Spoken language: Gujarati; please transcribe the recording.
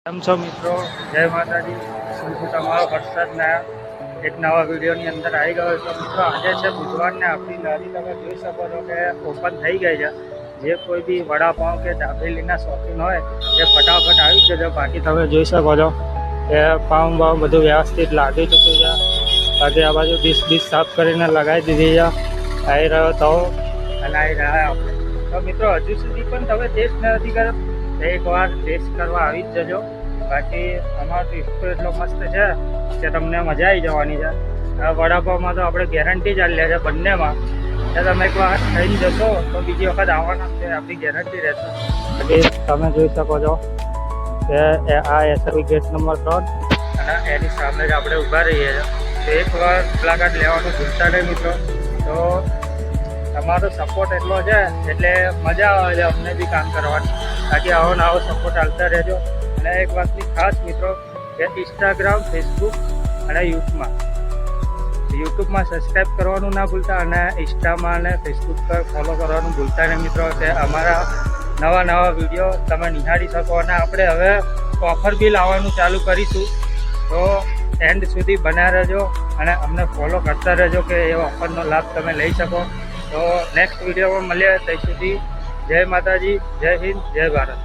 કેમ છો મિત્રો? જય માતાજી. હું તમારો હર્ષદના એક નવા વિડીયોની અંદર આવી ગયો છું. મિત્રો આજે છે બુધવારને આપણી લારી તમે જોઈ શકો છો કે ઓપન થઈ ગઈ છે. જે કોઈ બી વડાપાઉં કે દાબેલીના શોખીન હોય એ ફટાફટ આવી જજો. બાકી તમે જોઈ શકો છો કે પાઉં બાઉં બધું વ્યવસ્થિત લાગી ચૂક્યું છે. બાકી આ બાજુ ડીશ સાફ કરીને લગાવી દીધી છે. આવી રહ્યો તો અને આવી રહ્યા આપણે. તો મિત્રો હજુ સુધી પણ તમે ટેસ્ટ નથી કર્યો એકવાર ટેસ્ટ કરવા આવી જ જજો. બાકી અમારો ટેસ્ટ તો એટલો મસ્ત છે કે તમને મજા આવી જવાની છે. આ વડાપાઉંમાં તો આપણે ગેરંટી જ આલીએ છે બંનેમાં. જો તમે એકવાર ખાઈને જશો તો બીજી વખત આવવાના છે, આપણી ગેરંટી રહેશે. બાકી તમે જોઈ શકો છો કે આ એસઆરવી ગેટ નંબર 3 અને એની સામે જ આપણે ઊભા રહીએ છીએ. તો એકવાર મુલાકાત લેવાનું ભૂલતા નહીં મિત્રો. તો તમારો સપોર્ટ એટલો છે એટલે મજા આવે છે અમને બી કામ કરવાની. બાકી આવો ને આવો સપોર્ટ આપતા રહેજો. અને એક વાતની ખાસ મિત્રો કે ઇન્સ્ટાગ્રામ, ફેસબુક અને યુટ્યુબમાં સબસ્ક્રાઈબ કરવાનું ના ભૂલતા અને ઇન્સ્ટામાં અને ફેસબુક પર ફોલો કરવાનું ભૂલતા નહીં મિત્રો. કે અમારા નવા વિડીયો તમે નિહાળી શકો. અને આપણે હવે ઓફર બી લાવવાનું ચાલુ કરીશું. તો એન્ડ સુધી બન્યા રહેજો અને અમને ફોલો કરતા રહેજો કે એ ઓફરનો લાભ તમે લઈ શકો. તો નેક્સ્ટ વિડીયોમાં મળીએ. ત્યાં સુધી જય માતાજી, જય હિન્દ, જય ભારત.